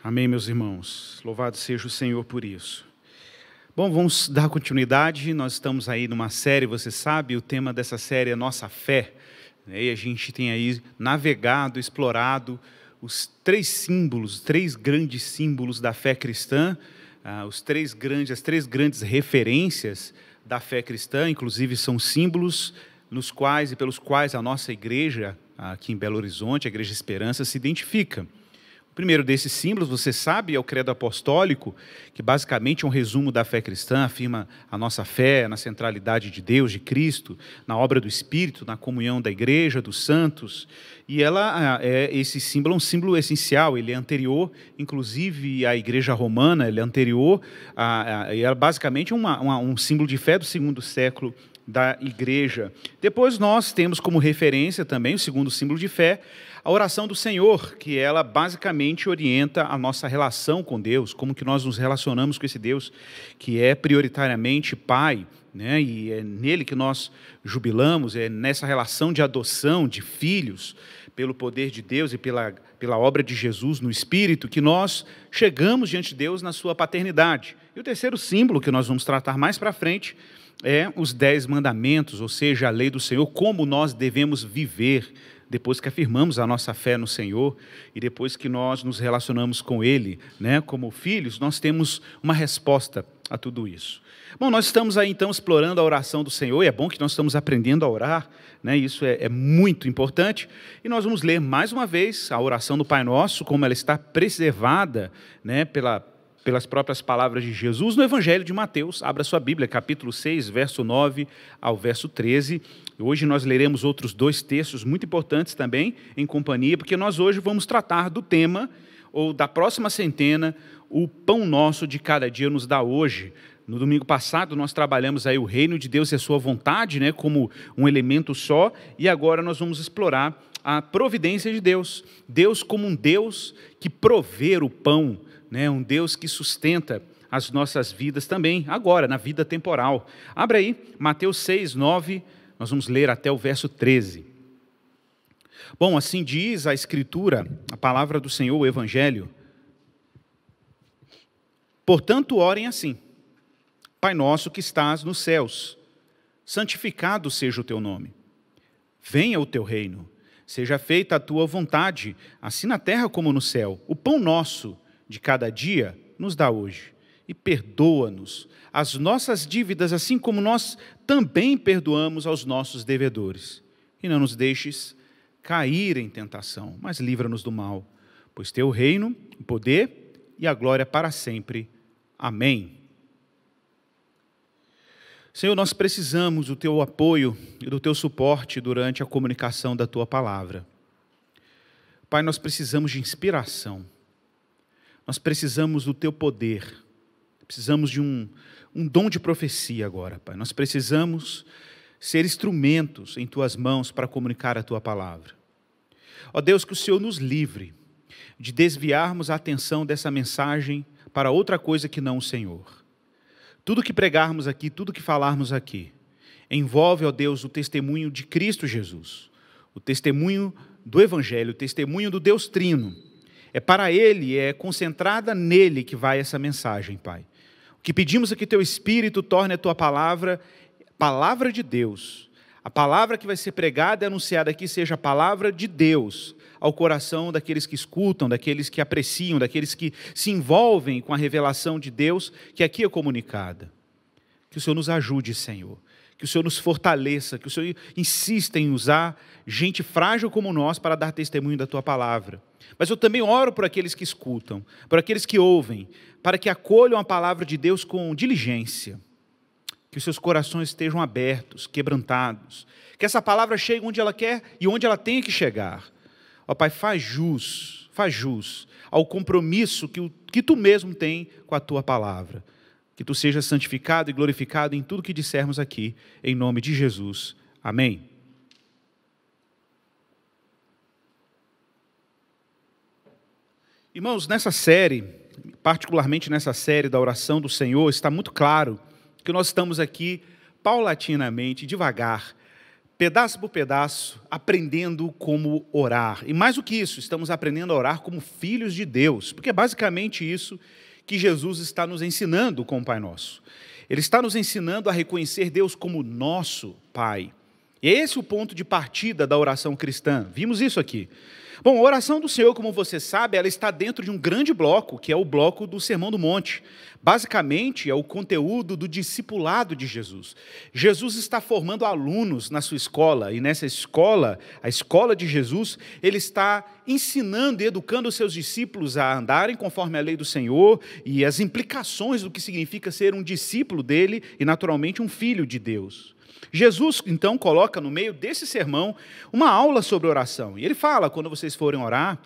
Amém, meus irmãos. Louvado seja o Senhor por isso. Bom, vamos dar continuidade. Nós estamos aí numa série, você sabe, o tema dessa série é Nossa Fé. E a gente tem aí navegado, explorado os três grandes símbolos da fé cristã, as três grandes referências da fé cristã, inclusive são símbolos nos quais e pelos quais a nossa igreja, aqui em Belo Horizonte, a Igreja Esperança, se identifica. O primeiro desses símbolos, você sabe, é o credo apostólico, que basicamente é um resumo da fé cristã, afirma a nossa fé na centralidade de Deus, de Cristo, na obra do Espírito, na comunhão da igreja, dos santos. E esse símbolo é um símbolo essencial, ele é anterior, inclusive, à igreja romana, ele é anterior, é basicamente um símbolo de fé do segundo século da igreja. Depois nós temos como referência também o segundo símbolo de fé, a oração do Senhor, que ela basicamente orienta a nossa relação com Deus, como que nós nos relacionamos com esse Deus que é prioritariamente Pai, né? E é nele que nós jubilamos, é nessa relação de adoção de filhos, pelo poder de Deus e pela obra de Jesus no Espírito, que nós chegamos diante de Deus na sua paternidade. E o terceiro símbolo que nós vamos tratar mais para frente é os 10 mandamentos, ou seja, a lei do Senhor, como nós devemos viver depois que afirmamos a nossa fé no Senhor e depois que nós nos relacionamos com Ele, né, como filhos, nós temos uma resposta a tudo isso. Bom, nós estamos aí então explorando a oração do Senhor, e é bom que nós estamos aprendendo a orar, né, isso é muito importante, e nós vamos ler mais uma vez a oração do Pai Nosso, como ela está preservada, né, pelas próprias palavras de Jesus no Evangelho de Mateus. Abra sua Bíblia, capítulo 6, verso 9 ao verso 13. Hoje nós leremos outros 2 textos muito importantes também, em companhia, porque nós hoje vamos tratar do tema, ou da próxima centena, o pão nosso de cada dia nos dá hoje. No domingo passado nós trabalhamos aí o reino de Deus e a sua vontade, né, como um elemento só, e agora nós vamos explorar a providência de Deus. Deus como um Deus que provê o pão, né, um Deus que sustenta as nossas vidas também, agora, na vida temporal. Abra aí, Mateus 6, 9, nós vamos ler até o verso 13. Bom, assim diz a Escritura, a palavra do Senhor, o Evangelho. Portanto, orem assim: Pai nosso que estás nos céus, santificado seja o teu nome. Venha o teu reino, seja feita a tua vontade, assim na terra como no céu. O pão nosso de cada dia nos dá hoje, e perdoa-nos as nossas dívidas, assim como nós também perdoamos aos nossos devedores. E não nos deixes cair em tentação, mas livra-nos do mal, pois teu reino, o poder e a glória para sempre. Amém. Senhor, nós precisamos do teu apoio e do teu suporte durante a comunicação da tua palavra. Pai, nós precisamos de inspiração. Nós precisamos do teu poder, precisamos de um dom de profecia agora, Pai. Nós precisamos ser instrumentos em tuas mãos para comunicar a tua palavra. Ó Deus, que o Senhor nos livre de desviarmos a atenção dessa mensagem para outra coisa que não o Senhor. Tudo que pregarmos aqui, tudo que falarmos aqui, envolve, ó Deus, o testemunho de Cristo Jesus, o testemunho do Evangelho, o testemunho do Deus Trino. É para Ele, é concentrada nele que vai essa mensagem, Pai. O que pedimos é que Teu Espírito torne a Tua palavra, palavra de Deus. A palavra que vai ser pregada e anunciada aqui seja a palavra de Deus ao coração daqueles que escutam, daqueles que apreciam, daqueles que se envolvem com a revelação de Deus que aqui é comunicada. Que o Senhor nos ajude, Senhor. Que o Senhor nos fortaleça, que o Senhor insista em usar gente frágil como nós para dar testemunho da Tua palavra. Mas eu também oro por aqueles que escutam, por aqueles que ouvem, para que acolham a palavra de Deus com diligência. Que os seus corações estejam abertos, quebrantados. Que essa palavra chegue onde ela quer e onde ela tem que chegar. Ó Pai, faz jus ao compromisso que Tu mesmo tem com a Tua palavra. Que Tu sejas santificado e glorificado em tudo que dissermos aqui, em nome de Jesus. Amém. Irmãos, nessa série, particularmente nessa série da oração do Senhor, está muito claro que nós estamos aqui paulatinamente, devagar, pedaço por pedaço, aprendendo como orar. E mais do que isso, estamos aprendendo a orar como filhos de Deus, porque é basicamente isso que Jesus está nos ensinando com o Pai Nosso. Ele está nos ensinando a reconhecer Deus como nosso Pai. E é esse o ponto de partida da oração cristã. Vimos isso aqui. Bom, a oração do Senhor, como você sabe, ela está dentro de um grande bloco, que é o bloco do Sermão do Monte. Basicamente, é o conteúdo do discipulado de Jesus. Jesus está formando alunos na sua escola, e nessa escola, a escola de Jesus, ele está ensinando e educando os seus discípulos a andarem conforme a lei do Senhor e as implicações do que significa ser um discípulo dele e, naturalmente, um filho de Deus. Jesus, então, coloca no meio desse sermão uma aula sobre oração. E ele fala, quando vocês forem orar,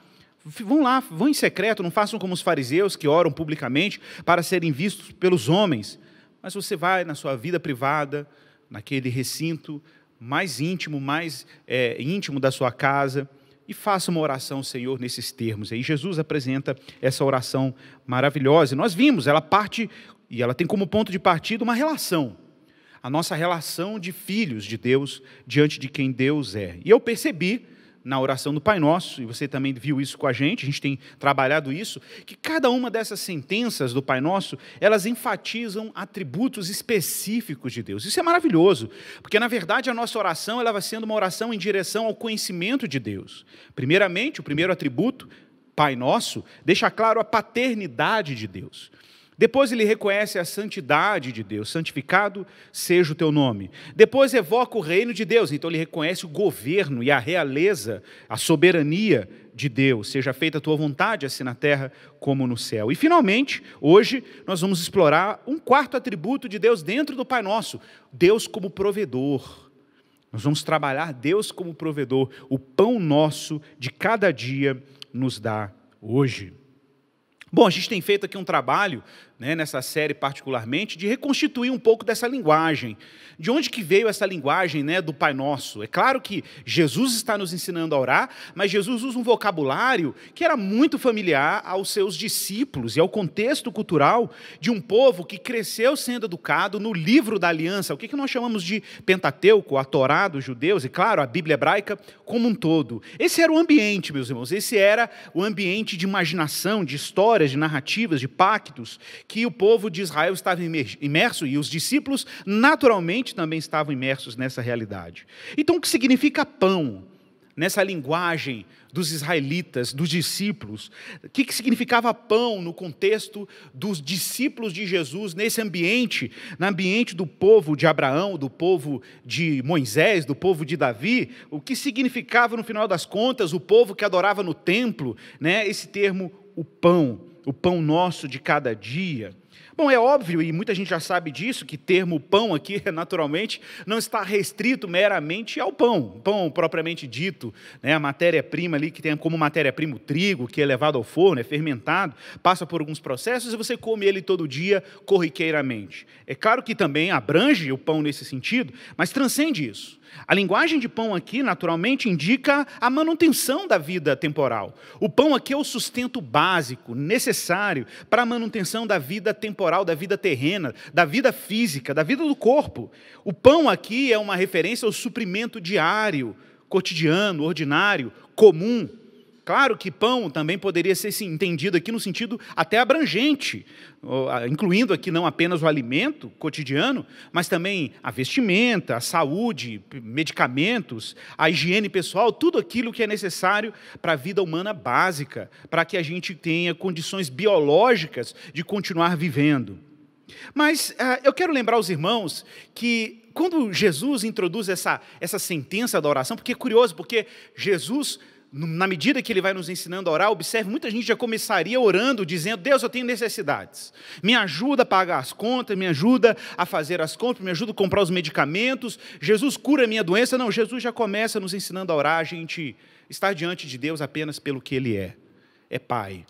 vão lá, vão em secreto, não façam como os fariseus que oram publicamente para serem vistos pelos homens. Mas você vai na sua vida privada, naquele recinto mais íntimo, íntimo da sua casa, e faça uma oração ao Senhor nesses termos. Aí Jesus apresenta essa oração maravilhosa. E nós vimos, ela parte, e ela tem como ponto de partida uma relação. A nossa relação de filhos de Deus diante de quem Deus é. E eu percebi na oração do Pai Nosso, e você também viu isso com a gente tem trabalhado isso, que cada uma dessas sentenças do Pai Nosso, elas enfatizam atributos específicos de Deus. Isso é maravilhoso, porque na verdade a nossa oração ela vai sendo uma oração em direção ao conhecimento de Deus. Primeiramente, o primeiro atributo, Pai Nosso, deixa claro a paternidade de Deus. Depois ele reconhece a santidade de Deus, santificado seja o teu nome. Depois evoca o reino de Deus, então ele reconhece o governo e a realeza, a soberania de Deus, seja feita a tua vontade, assim na terra como no céu. E finalmente, hoje, nós vamos explorar um quarto atributo de Deus dentro do Pai Nosso, Deus como provedor. Nós vamos trabalhar Deus como provedor, o pão nosso de cada dia nos dá hoje. Bom, a gente tem feito aqui um trabalho, nessa série particularmente, de reconstituir um pouco dessa linguagem. De onde que veio essa linguagem do Pai Nosso? É claro que Jesus está nos ensinando a orar, mas Jesus usa um vocabulário que era muito familiar aos seus discípulos e ao contexto cultural de um povo que cresceu sendo educado no livro da aliança, o que nós chamamos de Pentateuco, a Torá dos judeus, e claro, a Bíblia hebraica como um todo. Esse era o ambiente, meus irmãos, esse era o ambiente de imaginação, de histórias, de narrativas, de pactos, que o povo de Israel estava imerso, e os discípulos naturalmente também estavam imersos nessa realidade. Então, o que significa pão? Nessa linguagem dos israelitas, dos discípulos, o que significava pão no contexto dos discípulos de Jesus, nesse ambiente, no ambiente do povo de Abraão, do povo de Moisés, do povo de Davi, o que significava, no final das contas, o povo que adorava no templo, esse termo, o pão nosso de cada dia. Bom, é óbvio, e muita gente já sabe disso, que termo pão aqui, naturalmente, não está restrito meramente ao pão propriamente dito, a matéria-prima ali, que tem como matéria-prima o trigo, que é levado ao forno, é fermentado, passa por alguns processos e você come ele todo dia, corriqueiramente. É claro que também abrange o pão nesse sentido, mas transcende isso. A linguagem de pão aqui, naturalmente, indica a manutenção da vida temporal. O pão aqui é o sustento básico, necessário para a manutenção da vida temporal, da vida terrena, da vida física, da vida do corpo. O pão aqui é uma referência ao suprimento diário, cotidiano, ordinário, comum. Claro que pão também poderia ser entendido aqui no sentido até abrangente, incluindo aqui não apenas o alimento cotidiano, mas também a vestimenta, a saúde, medicamentos, a higiene pessoal, tudo aquilo que é necessário para a vida humana básica, para que a gente tenha condições biológicas de continuar vivendo. Mas eu quero lembrar aos irmãos que quando Jesus introduz essa sentença da oração, porque é curioso, porque Jesus, na medida que ele vai nos ensinando a orar, observe, muita gente já começaria orando, dizendo: Deus, eu tenho necessidades, me ajuda a pagar as contas, me ajuda a fazer as compras, me ajuda a comprar os medicamentos, Jesus cura a minha doença. Não, Jesus já começa nos ensinando a orar, a gente estar diante de Deus apenas pelo que Ele é Pai.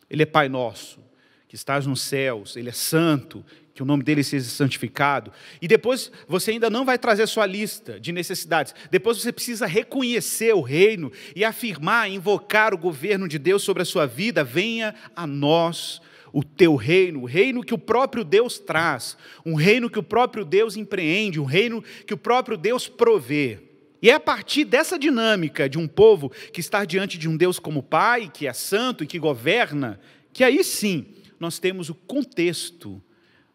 Ele é Pai nosso, que estás nos céus, Ele é santo, que o nome dele seja santificado. E depois você ainda não vai trazer a sua lista de necessidades. Depois você precisa reconhecer o reino e afirmar, invocar o governo de Deus sobre a sua vida. Venha a nós o teu reino, o reino que o próprio Deus traz, um reino que o próprio Deus empreende, um reino que o próprio Deus provê. E é a partir dessa dinâmica de um povo que está diante de um Deus como Pai, que é santo e que governa, que aí sim nós temos o contexto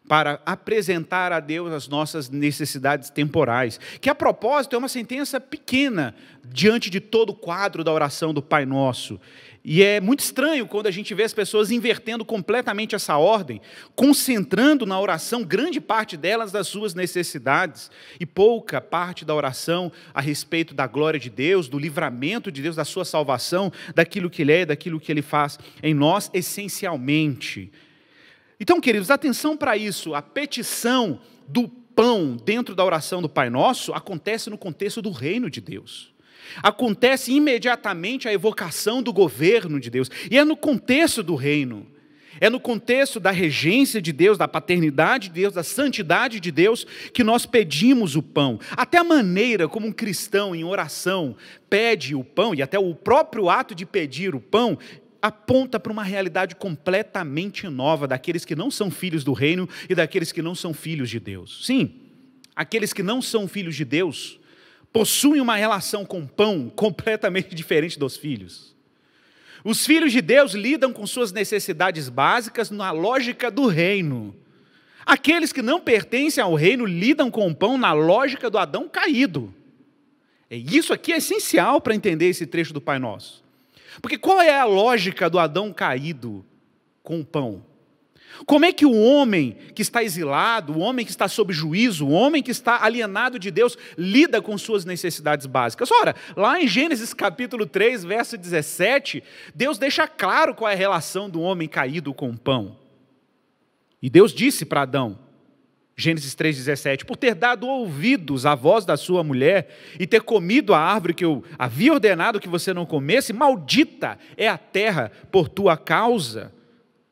para apresentar a Deus as nossas necessidades temporais, que a propósito é uma sentença pequena diante de todo o quadro da oração do Pai Nosso. E é muito estranho quando a gente vê as pessoas invertendo completamente essa ordem, concentrando na oração grande parte delas das suas necessidades e pouca parte da oração a respeito da glória de Deus, do livramento de Deus, da sua salvação, daquilo que Ele é, daquilo que Ele faz em nós essencialmente. Então, queridos, atenção para isso. A petição do pão dentro da oração do Pai Nosso acontece no contexto do reino de Deus. Acontece imediatamente a evocação do governo de Deus. E é no contexto do reino. É no contexto da regência de Deus, da paternidade de Deus, da santidade de Deus, que nós pedimos o pão. Até a maneira como um cristão em oração pede o pão, e até o próprio ato de pedir o pão, aponta para uma realidade completamente nova daqueles que não são filhos do reino e daqueles que não são filhos de Deus. Sim, aqueles que não são filhos de Deus possuem uma relação com o pão completamente diferente dos filhos. Os filhos de Deus lidam com suas necessidades básicas na lógica do reino. Aqueles que não pertencem ao reino lidam com o pão na lógica do Adão caído. Isso aqui é essencial para entender esse trecho do Pai Nosso. Porque qual é a lógica do Adão caído com o pão? Como é que o homem que está exilado, o homem que está sob juízo, o homem que está alienado de Deus, lida com suas necessidades básicas? Ora, lá em Gênesis capítulo 3, verso 17, Deus deixa claro qual é a relação do homem caído com o pão. E Deus disse para Adão, Gênesis 3,17, por ter dado ouvidos à voz da sua mulher e ter comido a árvore que eu havia ordenado que você não comesse, maldita é a terra por tua causa.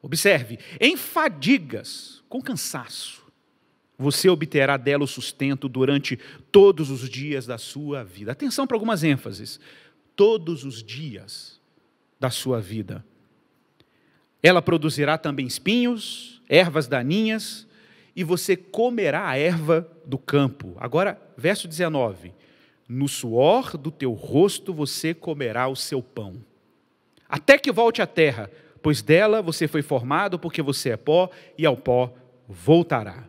Observe, em fadigas, com cansaço, você obterá dela o sustento durante todos os dias da sua vida. Atenção para algumas ênfases. Todos os dias da sua vida. Ela produzirá também espinhos, ervas daninhas, e você comerá a erva do campo. Agora, verso 19. No suor do teu rosto você comerá o seu pão, até que volte à terra, pois dela você foi formado, porque você é pó, e ao pó voltará.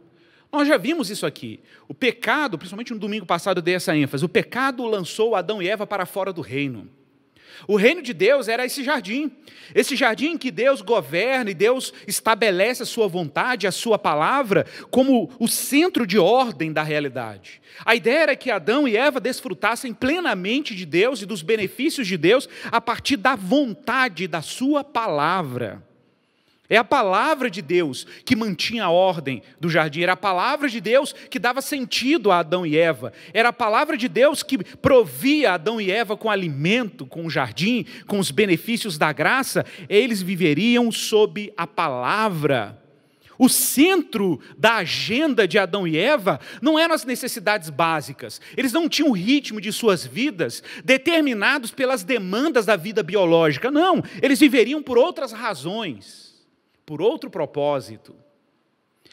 Nós já vimos isso aqui. O pecado, principalmente no domingo passado eu dei essa ênfase, o pecado lançou Adão e Eva para fora do reino. O reino de Deus era esse jardim em que Deus governa e Deus estabelece a sua vontade, a sua palavra, como o centro de ordem da realidade. A ideia era que Adão e Eva desfrutassem plenamente de Deus e dos benefícios de Deus a partir da vontade da sua palavra. É a palavra de Deus que mantinha a ordem do jardim, era a palavra de Deus que dava sentido a Adão e Eva, era a palavra de Deus que provia Adão e Eva com alimento, com o jardim, com os benefícios da graça. Eles viveriam sob a palavra. O centro da agenda de Adão e Eva não eram as necessidades básicas, eles não tinham o ritmo de suas vidas determinados pelas demandas da vida biológica, não, eles viveriam por outras razões, por outro propósito.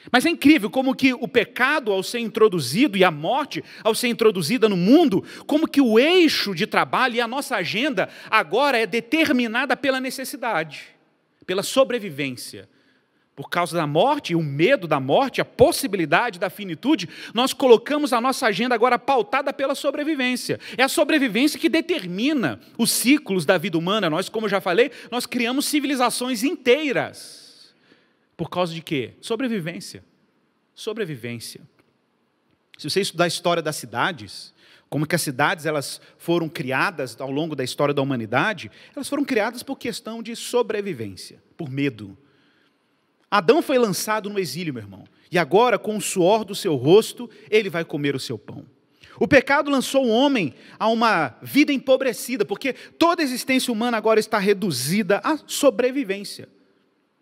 Mas é incrível como que o pecado ao ser introduzido e a morte ao ser introduzida no mundo, como que o eixo de trabalho e a nossa agenda agora é determinada pela necessidade, pela sobrevivência. Por causa da morte, o medo da morte, a possibilidade da finitude, nós colocamos a nossa agenda agora pautada pela sobrevivência. É a sobrevivência que determina os ciclos da vida humana. Nós, como eu já falei, nós criamos civilizações inteiras. Por causa de quê? Sobrevivência. Sobrevivência. Se você estudar a história das cidades, como que as cidades elas foram criadas ao longo da história da humanidade, elas foram criadas por questão de sobrevivência, por medo. Adão foi lançado no exílio, meu irmão, e agora, com o suor do seu rosto, ele vai comer o seu pão. O pecado lançou o homem a uma vida empobrecida, porque toda a existência humana agora está reduzida à sobrevivência.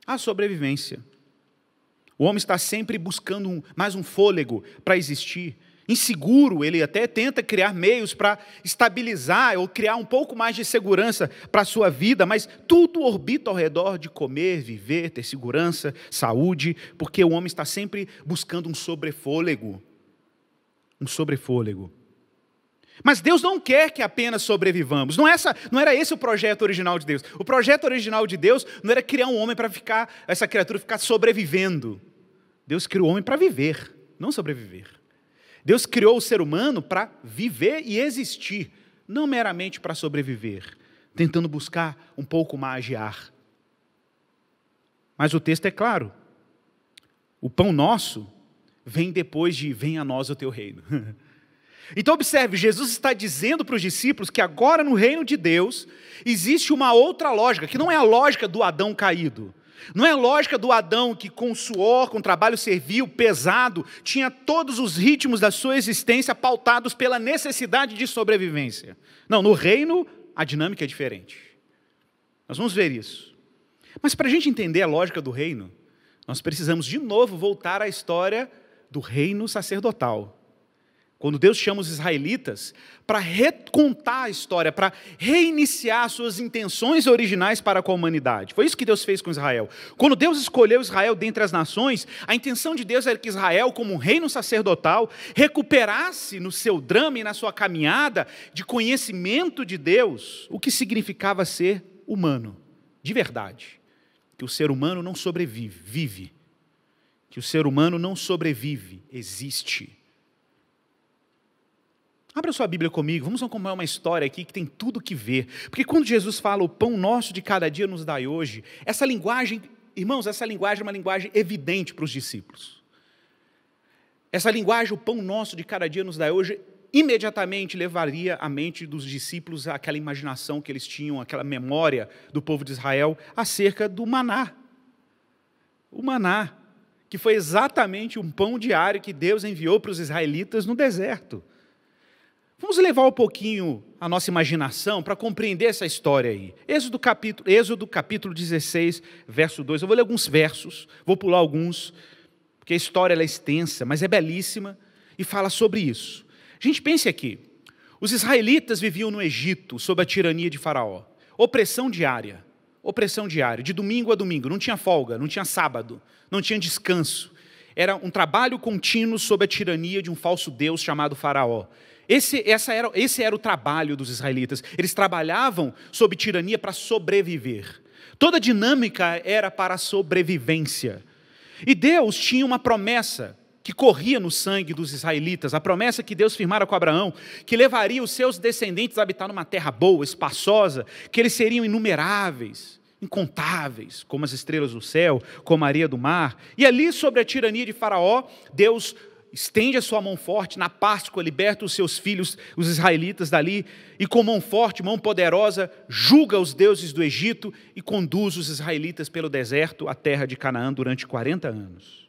A sobrevivência. O homem está sempre buscando mais um fôlego para existir. Inseguro, ele até tenta criar meios para estabilizar ou criar um pouco mais de segurança para a sua vida, mas tudo orbita ao redor de comer, viver, ter segurança, saúde, porque o homem está sempre buscando um sobrefôlego. Um sobrefôlego. Mas Deus não quer que apenas sobrevivamos. Não era esse o projeto original de Deus. O projeto original de Deus não era criar um homem para essa criatura ficar sobrevivendo. Deus criou o homem para viver, não sobreviver. Deus criou o ser humano para viver e existir, não meramente para sobreviver, tentando buscar um pouco mais de ar. Mas o texto é claro. O pão nosso vem depois de venha a nós o teu reino. Então observe, Jesus está dizendo para os discípulos que agora no reino de Deus existe uma outra lógica, que não é a lógica do Adão caído. Não é a lógica do Adão que com suor, com trabalho servil, pesado, tinha todos os ritmos da sua existência pautados pela necessidade de sobrevivência. Não, no reino a dinâmica é diferente. Nós vamos ver isso. Mas para a gente entender a lógica do reino, nós precisamos de novo voltar à história do reino sacerdotal. Quando Deus chama os israelitas para recontar a história, para reiniciar suas intenções originais para com a humanidade. Foi isso que Deus fez com Israel. Quando Deus escolheu Israel dentre as nações, a intenção de Deus era que Israel, como um reino sacerdotal, recuperasse no seu drama e na sua caminhada de conhecimento de Deus, o que significava ser humano, de verdade. Que o ser humano não sobrevive, vive. Que o ser humano não sobrevive, existe. Abra sua Bíblia comigo, vamos acompanhar uma história aqui que tem tudo que ver. Porque quando Jesus fala, o pão nosso de cada dia nos dai hoje, essa linguagem, irmãos, essa linguagem é uma linguagem evidente para os discípulos. Essa linguagem, o pão nosso de cada dia nos dai hoje, imediatamente levaria a mente dos discípulos àquela imaginação que eles tinham, aquela memória do povo de Israel acerca do maná. O maná, que foi exatamente um pão diário que Deus enviou para os israelitas no deserto. Vamos levar um pouquinho a nossa imaginação para compreender essa história aí. Êxodo capítulo 16, verso 2. Eu vou ler alguns versos, vou pular alguns, porque a história ela é extensa, mas é belíssima e fala sobre isso. A gente pense aqui, os israelitas viviam no Egito sob a tirania de Faraó. Opressão diária, de domingo a domingo, não tinha folga, não tinha sábado, não tinha descanso. Era um trabalho contínuo sob a tirania de um falso deus chamado Faraó. Esse era o trabalho dos israelitas. Eles trabalhavam sob tirania para sobreviver. Toda a dinâmica era para a sobrevivência. E Deus tinha uma promessa que corria no sangue dos israelitas, a promessa que Deus firmara com Abraão, que levaria os seus descendentes a habitar numa terra boa, espaçosa, que eles seriam inumeráveis, incontáveis, como as estrelas do céu, como a areia do mar. E ali, sobre a tirania de Faraó, Deus estende a sua mão forte, na Páscoa liberta os seus filhos, os israelitas dali, e com mão forte, mão poderosa, julga os deuses do Egito e conduz os israelitas pelo deserto à terra de Canaã durante 40 anos.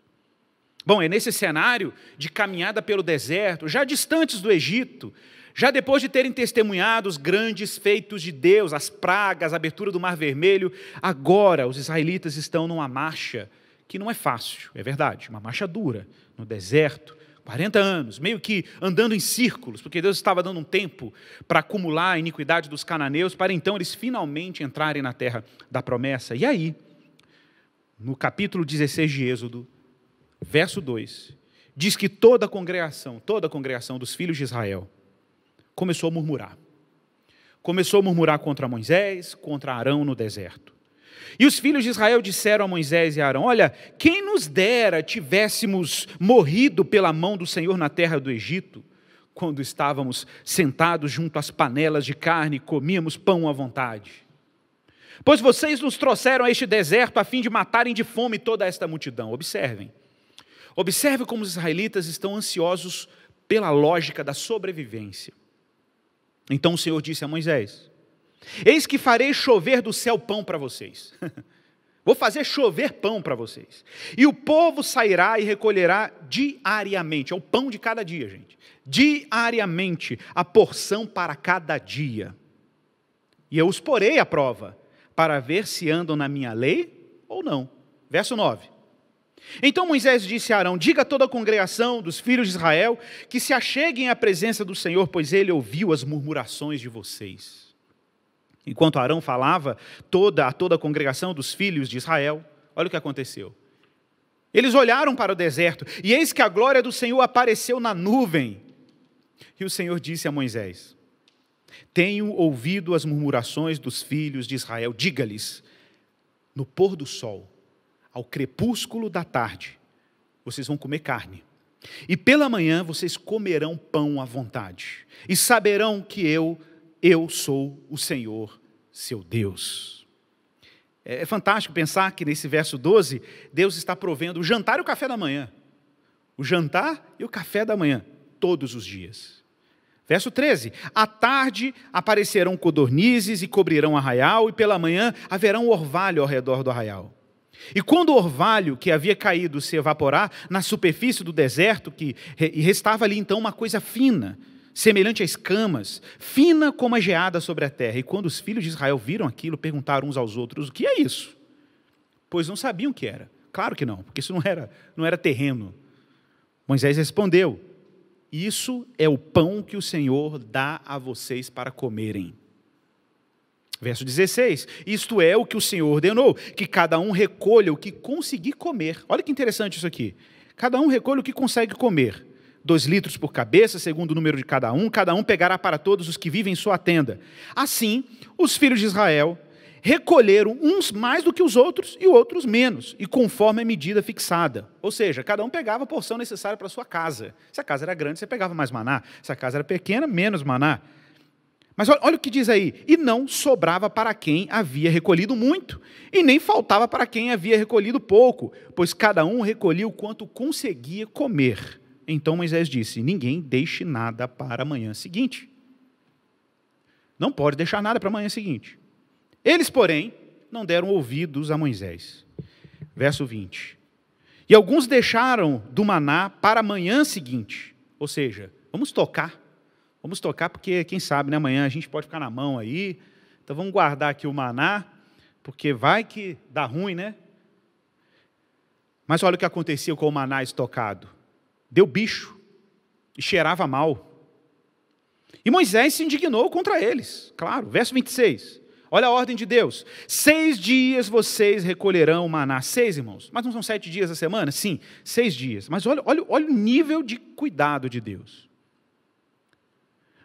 Bom, é nesse cenário de caminhada pelo deserto, já distantes do Egito, já depois de terem testemunhado os grandes feitos de Deus, as pragas, a abertura do Mar Vermelho, agora os israelitas estão numa marcha que não é fácil, é verdade, uma marcha dura, no deserto, 40 anos, meio que andando em círculos, porque Deus estava dando um tempo para acumular a iniquidade dos cananeus, para então eles finalmente entrarem na terra da promessa. E aí, no capítulo 16 de Êxodo, verso 2, diz que toda a congregação dos filhos de Israel começou a murmurar. Começou a murmurar contra Moisés, contra Arão no deserto. E os filhos de Israel disseram a Moisés e a Arão, olha, quem nos dera tivéssemos morrido pela mão do Senhor na terra do Egito, quando estávamos sentados junto às panelas de carne e comíamos pão à vontade. Pois vocês nos trouxeram a este deserto a fim de matarem de fome toda esta multidão. Observe como os israelitas estão ansiosos pela lógica da sobrevivência. Então o Senhor disse a Moisés, eis que farei chover do céu pão para vocês. Vou fazer chover pão para vocês. E o povo sairá e recolherá diariamente. É o pão de cada dia, gente. Diariamente, a porção para cada dia. E eu os porei à prova, para ver se andam na minha lei ou não. Verso 9. Então Moisés disse a Arão, diga a toda a congregação dos filhos de Israel, que se acheguem à presença do Senhor, pois ele ouviu as murmurações de vocês. Enquanto Arão falava a toda a congregação dos filhos de Israel, olha o que aconteceu. Eles olharam para o deserto, e eis que a glória do Senhor apareceu na nuvem. E o Senhor disse a Moisés: tenho ouvido as murmurações dos filhos de Israel. Diga-lhes: no pôr do sol, ao crepúsculo da tarde, vocês vão comer carne. E pela manhã vocês comerão pão à vontade. E saberão que eu sou o Senhor, seu Deus. É fantástico pensar que nesse verso 12, Deus está provendo o jantar e o café da manhã. O jantar e o café da manhã, todos os dias. Verso 13, à tarde aparecerão codornizes e cobrirão o arraial, e pela manhã haverá um orvalho ao redor do arraial. E quando o orvalho que havia caído se evaporar na superfície do deserto, e restava ali então uma coisa fina, semelhante a escamas, fina como a geada sobre a terra. E quando os filhos de Israel viram aquilo, perguntaram uns aos outros: o que é isso? Pois não sabiam o que era. Claro que não, porque isso não era terreno. Moisés respondeu: isso é o pão que o Senhor dá a vocês para comerem. Verso 16, isto é o que o Senhor ordenou, que cada um recolha o que conseguir comer. Olha que interessante isso aqui. Cada um recolha o que consegue comer. 2 litros por cabeça, segundo o número de cada um pegará para todos os que vivem em sua tenda. Assim, os filhos de Israel recolheram uns mais do que os outros e outros menos, e conforme a medida fixada. Ou seja, cada um pegava a porção necessária para a sua casa. Se a casa era grande, você pegava mais maná. Se a casa era pequena, menos maná. Mas olha o que diz aí: e não sobrava para quem havia recolhido muito, e nem faltava para quem havia recolhido pouco, pois cada um recolhia o quanto conseguia comer. Então Moisés disse: ninguém deixe nada para a manhã seguinte. Não pode deixar nada para a manhã seguinte. Eles, porém, não deram ouvidos a Moisés. Verso 20. E alguns deixaram do maná para a manhã seguinte. Ou seja, vamos tocar porque, quem sabe, né, amanhã a gente pode ficar na mão aí. Então vamos guardar aqui o maná, porque vai que dá ruim, né? Mas olha o que acontecia com o maná estocado. Deu bicho e cheirava mal. E Moisés se indignou contra eles. Claro, verso 26. Olha a ordem de Deus. 6 dias vocês recolherão o maná. 6, irmãos. Mas não são 7 dias a semana? Sim, 6 dias. Mas olha o nível de cuidado de Deus.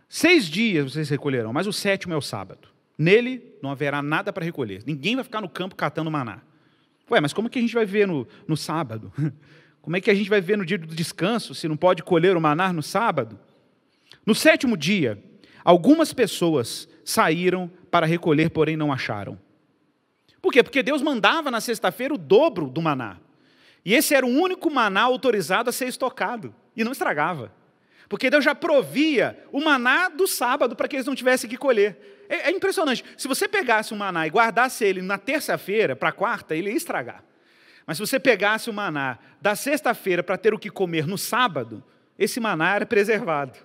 6 dias vocês recolherão, mas o 7º é o sábado. Nele não haverá nada para recolher. Ninguém vai ficar no campo catando maná. Ué, mas como é que a gente vai viver no sábado? Como é que a gente vai viver no dia do descanso, se não pode colher o maná no sábado? No 7º dia, algumas pessoas saíram para recolher, porém não acharam. Por quê? Porque Deus mandava na sexta-feira o dobro do maná. E esse era o único maná autorizado a ser estocado. E não estragava. Porque Deus já provia o maná do sábado para que eles não tivessem que colher. É impressionante. Se você pegasse o maná e guardasse ele na terça-feira para a quarta, ele ia estragar. Mas se você pegasse o maná da sexta-feira para ter o que comer no sábado, esse maná era preservado.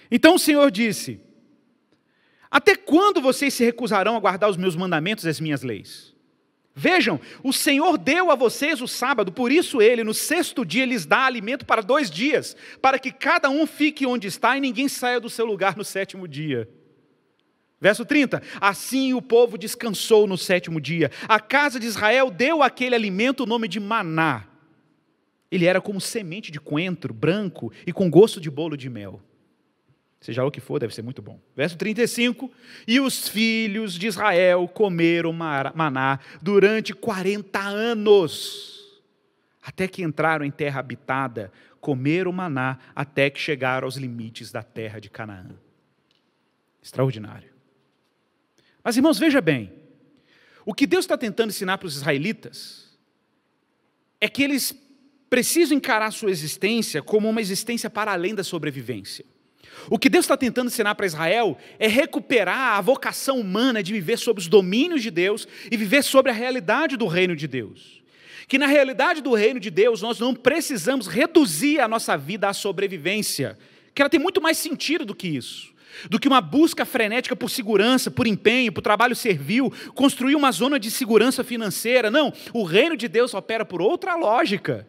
Então o Senhor disse: até quando vocês se recusarão a guardar os meus mandamentos e as minhas leis? Vejam, o Senhor deu a vocês o sábado, por isso Ele, no 6º dia, lhes dá alimento para 2 dias, para que cada um fique onde está e ninguém saia do seu lugar no 7º dia. Verso 30, assim o povo descansou no 7º dia. A casa de Israel deu àquele alimento o nome de maná. Ele era como semente de coentro, branco e com gosto de bolo de mel. Seja lá o que for, deve ser muito bom. Verso 35, e os filhos de Israel comeram maná durante 40 anos, até que entraram em terra habitada, comeram maná até que chegaram aos limites da terra de Canaã. Extraordinário. Mas, irmãos, veja bem, o que Deus está tentando ensinar para os israelitas é que eles precisam encarar a sua existência como uma existência para além da sobrevivência. O que Deus está tentando ensinar para Israel é recuperar a vocação humana de viver sob os domínios de Deus e viver sobre a realidade do reino de Deus. Que na realidade do reino de Deus nós não precisamos reduzir a nossa vida à sobrevivência, que ela tem muito mais sentido do que isso. Do que uma busca frenética por segurança, por empenho, por trabalho servil, construir uma zona de segurança financeira. Não, o reino de Deus opera por outra lógica.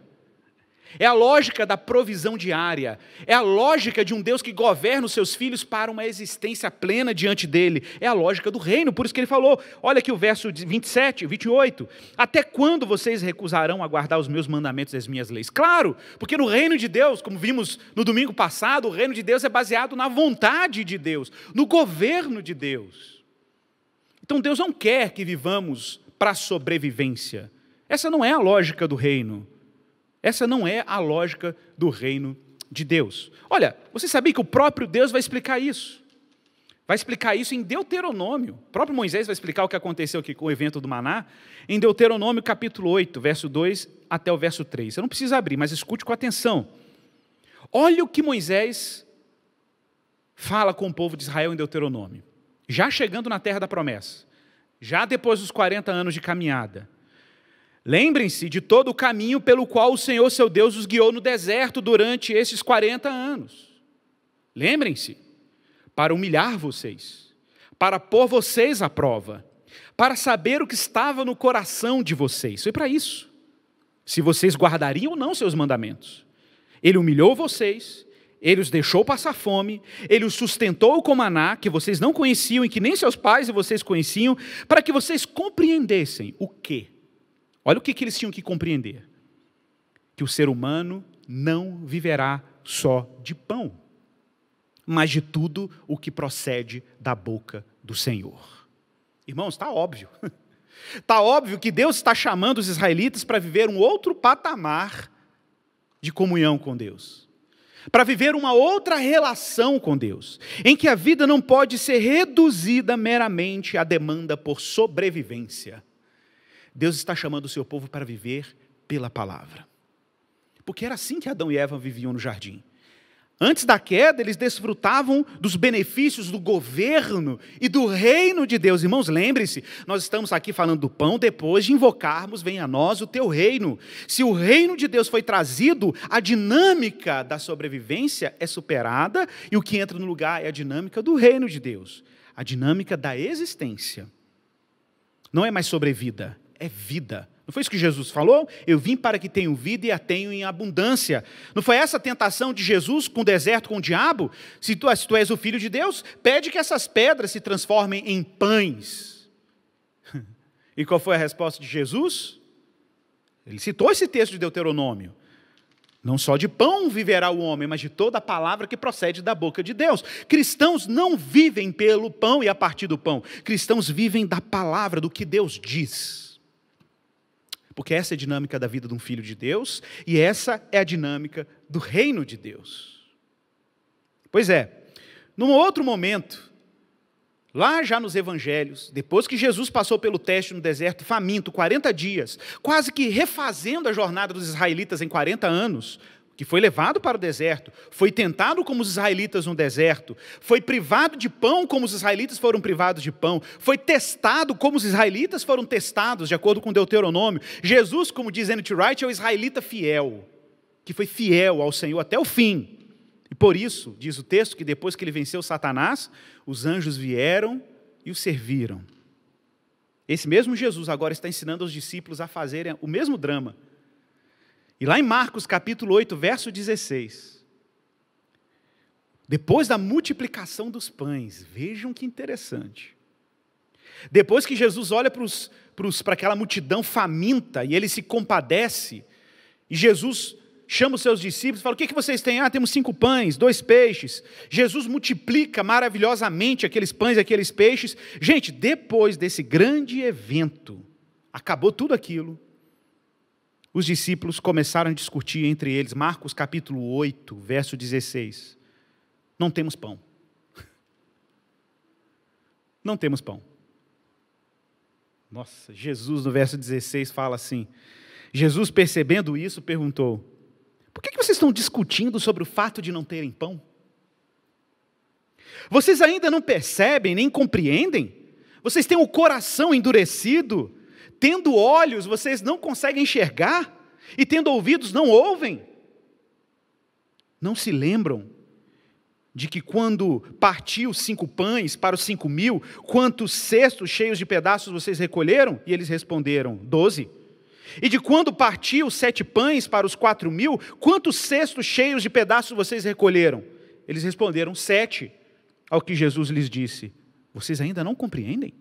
É a lógica da provisão diária. É a lógica de um Deus que governa os seus filhos para uma existência plena diante dele. É a lógica do reino. Por isso que ele falou, olha aqui o verso 27, 28. Até quando vocês recusarão a guardar os meus mandamentos e as minhas leis? Claro, porque no reino de Deus, como vimos no domingo passado, o reino de Deus é baseado na vontade de Deus, no governo de Deus. Então Deus não quer que vivamos para a sobrevivência. Essa não é a lógica do reino. Essa não é a lógica do reino de Deus. Olha, você sabia que o próprio Deus vai explicar isso? Vai explicar isso em Deuteronômio. O próprio Moisés vai explicar o que aconteceu aqui com o evento do maná, em Deuteronômio capítulo 8, verso 2 até o verso 3. Você não precisa abrir, mas escute com atenção. Olha o que Moisés fala com o povo de Israel em Deuteronômio. Já chegando na terra da promessa, já depois dos 40 anos de caminhada. Lembrem-se de todo o caminho pelo qual o Senhor, seu Deus, os guiou no deserto durante esses 40 anos. Lembrem-se, para humilhar vocês, para pôr vocês à prova, para saber o que estava no coração de vocês. Foi para isso. Se vocês guardariam ou não seus mandamentos. Ele humilhou vocês, ele os deixou passar fome, ele os sustentou com maná, que vocês não conheciam e que nem seus pais e vocês conheciam, para que vocês compreendessem o quê? Olha o que eles tinham que compreender. Que o ser humano não viverá só de pão, mas de tudo o que procede da boca do Senhor. Irmãos, está óbvio. Está óbvio que Deus está chamando os israelitas para viver um outro patamar de comunhão com Deus. Para viver uma outra relação com Deus, em que a vida não pode ser reduzida meramente à demanda por sobrevivência. Deus está chamando o seu povo para viver pela palavra. Porque era assim que Adão e Eva viviam no jardim. Antes da queda, eles desfrutavam dos benefícios do governo e do reino de Deus. Irmãos, lembrem-se, nós estamos aqui falando do pão depois de invocarmos, venha a nós o teu reino. Se o reino de Deus foi trazido, a dinâmica da sobrevivência é superada e o que entra no lugar é a dinâmica do reino de Deus. A dinâmica da existência. Não é mais sobrevida. É vida. Não foi isso que Jesus falou? Eu vim para que tenham vida e a tenham em abundância. Não foi essa a tentação de Jesus com o deserto, com o diabo? Se tu és o filho de Deus, pede que essas pedras se transformem em pães. E qual foi a resposta de Jesus? Ele citou esse texto de Deuteronômio. Não só de pão viverá o homem, mas de toda a palavra que procede da boca de Deus. Cristãos não vivem pelo pão e a partir do pão. Cristãos vivem da palavra, do que Deus diz. Porque essa é a dinâmica da vida de um filho de Deus, e essa é a dinâmica do reino de Deus. Pois é, num outro momento, lá já nos evangelhos, depois que Jesus passou pelo teste no deserto, faminto, 40 dias, quase que refazendo a jornada dos israelitas em 40 anos, que foi levado para o deserto, foi tentado como os israelitas no deserto, foi privado de pão como os israelitas foram privados de pão, foi testado como os israelitas foram testados, de acordo com Deuteronômio. Jesus, como diz N.T. Wright, é o israelita fiel, que foi fiel ao Senhor até o fim. E por isso, diz o texto, que depois que ele venceu Satanás, os anjos vieram e o serviram. Esse mesmo Jesus agora está ensinando aos discípulos a fazerem o mesmo drama. E lá em Marcos capítulo 8, verso 16, depois da multiplicação dos pães, vejam que interessante. Depois que Jesus olha para aquela multidão faminta e ele se compadece, e Jesus chama os seus discípulos e fala, o que vocês têm? Temos 5 pães, 2 peixes. Jesus multiplica maravilhosamente aqueles pães e aqueles peixes. Gente, depois desse grande evento, acabou tudo aquilo, os discípulos começaram a discutir entre eles, Marcos capítulo 8, verso 16. Não temos pão. Não temos pão. Nossa, Jesus no verso 16 fala assim, Jesus percebendo isso perguntou, por que vocês estão discutindo sobre o fato de não terem pão? Vocês ainda não percebem, nem compreendem? Vocês têm o coração endurecido? Tendo olhos, vocês não conseguem enxergar, e tendo ouvidos, não ouvem. Não se lembram de que quando partiu 5 pães para os 5.000, quantos cestos cheios de pedaços vocês recolheram? E eles responderam, 12. E de quando partiu 7 pães para os 4.000, quantos cestos cheios de pedaços vocês recolheram? Eles responderam, 7. Ao que Jesus lhes disse, vocês ainda não compreendem?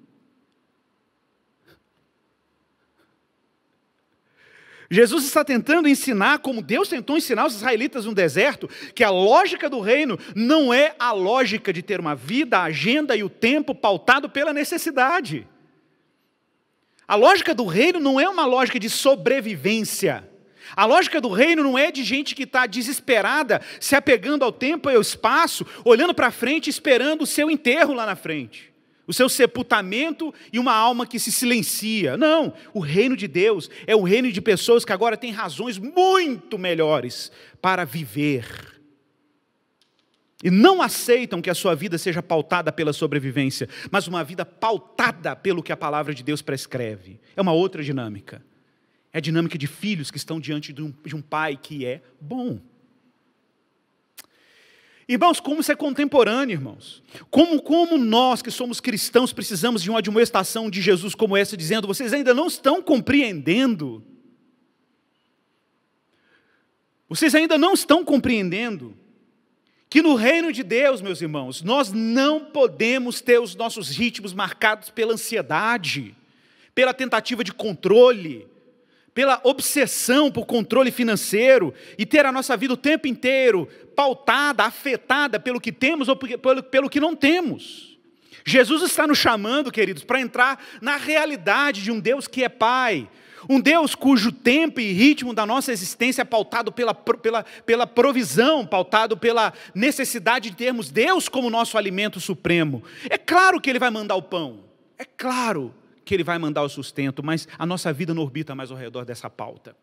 Jesus está tentando ensinar, como Deus tentou ensinar os israelitas no deserto, que a lógica do reino não é a lógica de ter uma vida, a agenda e o tempo pautado pela necessidade. A lógica do reino não é uma lógica de sobrevivência. A lógica do reino não é de gente que está desesperada, se apegando ao tempo e ao espaço, olhando para frente, esperando o seu enterro lá na frente. O seu sepultamento e uma alma que se silencia. Não, o reino de Deus é o reino de pessoas que agora têm razões muito melhores para viver. E não aceitam que a sua vida seja pautada pela sobrevivência, mas uma vida pautada pelo que a palavra de Deus prescreve. É uma outra dinâmica. É a dinâmica de filhos que estão diante de um pai que é bom. Irmãos, como isso é contemporâneo, irmãos? Como nós que somos cristãos precisamos de uma admoestação de Jesus como essa, dizendo, vocês ainda não estão compreendendo. Vocês ainda não estão compreendendo que no reino de Deus, meus irmãos, nós não podemos ter os nossos ritmos marcados pela ansiedade, pela tentativa de controle, pela obsessão por controle financeiro e ter a nossa vida o tempo inteiro pautada, afetada pelo que temos ou pelo que não temos. Jesus está nos chamando, queridos, para entrar na realidade de um Deus que é Pai, um Deus cujo tempo e ritmo da nossa existência é pautado pela provisão, pautado pela necessidade de termos Deus como nosso alimento supremo. É claro que Ele vai mandar o pão, é claro que Ele vai mandar o sustento, mas a nossa vida não orbita mais ao redor dessa pauta.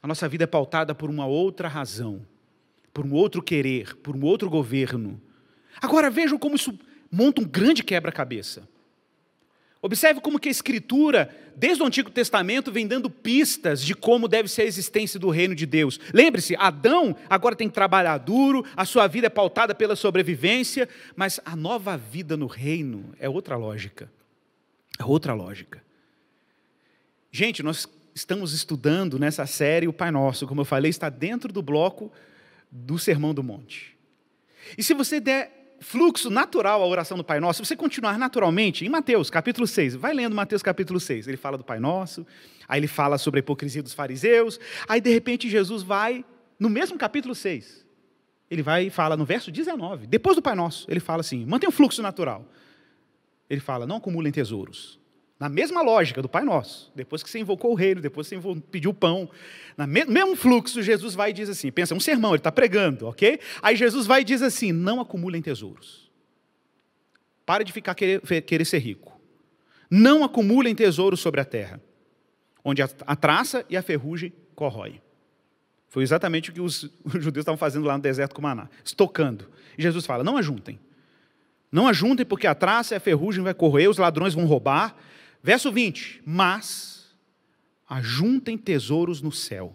A nossa vida é pautada por uma outra razão, por um outro querer, por um outro governo. Agora vejam como isso monta um grande quebra-cabeça. Observe como que a Escritura, desde o Antigo Testamento, vem dando pistas de como deve ser a existência do reino de Deus. Lembre-se, Adão agora tem que trabalhar duro, a sua vida é pautada pela sobrevivência, mas a nova vida no reino é outra lógica. É outra lógica. Gente, nós estamos estudando nessa série o Pai Nosso, como eu falei, está dentro do bloco do Sermão do Monte. E se você der fluxo natural à oração do Pai Nosso, se você continuar naturalmente, em Mateus capítulo 6, vai lendo Mateus capítulo 6, ele fala do Pai Nosso, aí ele fala sobre a hipocrisia dos fariseus, aí de repente Jesus vai, no mesmo capítulo 6, ele vai e fala no verso 19, depois do Pai Nosso, ele fala assim, mantém o fluxo natural. Ele fala, não acumulem tesouros. Na mesma lógica do Pai Nosso, depois que você invocou o reino, depois que você pediu pão, no mesmo fluxo, Jesus vai e diz assim, pensa, um sermão, ele está pregando, ok? Aí Jesus vai e diz assim, não acumulem tesouros. Pare de querer ser rico. Não acumulem tesouros sobre a terra, onde a traça e a ferrugem corroem. Foi exatamente o que os judeus estavam fazendo lá no deserto com Maná, estocando. E Jesus fala, não ajuntem. Não ajuntem porque a traça e a ferrugem vai corroer, os ladrões vão roubar. Verso 20, mas ajuntem tesouros no céu.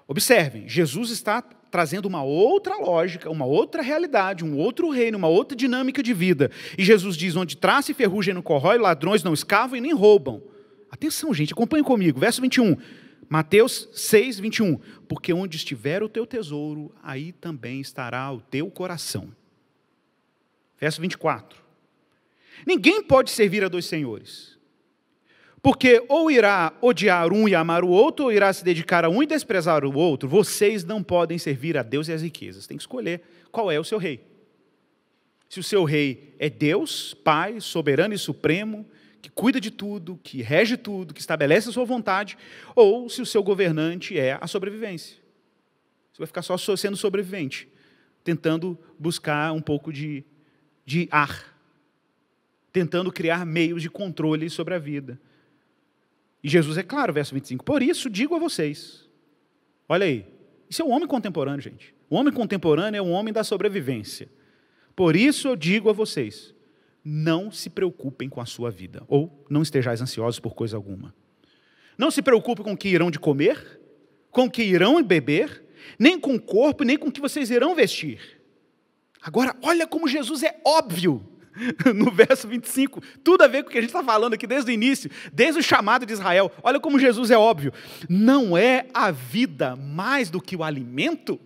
Observem, Jesus está trazendo uma outra lógica, uma outra realidade, um outro reino, uma outra dinâmica de vida. E Jesus diz, onde traça e ferrugem não corrói, ladrões não escavam e nem roubam. Atenção, gente, acompanhem comigo. Verso 21, Mateus 6, 21. Porque onde estiver o teu tesouro, aí também estará o teu coração. Verso 24. Ninguém pode servir a dois senhores, porque ou irá odiar um e amar o outro, ou irá se dedicar a um e desprezar o outro. Vocês não podem servir a Deus e às riquezas. Tem que escolher qual é o seu rei. Se o seu rei é Deus, Pai, soberano e supremo, que cuida de tudo, que rege tudo, que estabelece a sua vontade, ou se o seu governante é a sobrevivência. Você vai ficar só sendo sobrevivente, tentando buscar um pouco de ar, tentando criar meios de controle sobre a vida. E Jesus é claro, verso 25, por isso digo a vocês, olha aí, isso é um homem contemporâneo, gente. O homem contemporâneo é um homem da sobrevivência. Por isso eu digo a vocês, não se preocupem com a sua vida, ou não estejais ansiosos por coisa alguma. Não se preocupem com o que irão de comer, com o que irão beber, nem com o corpo, nem com o que vocês irão vestir. Agora, olha como Jesus é óbvio. no verso 25, tudo a ver com o que a gente está falando aqui desde o início, desde o chamado de Israel. Olha como Jesus é óbvio. Não é a vida mais do que o alimento?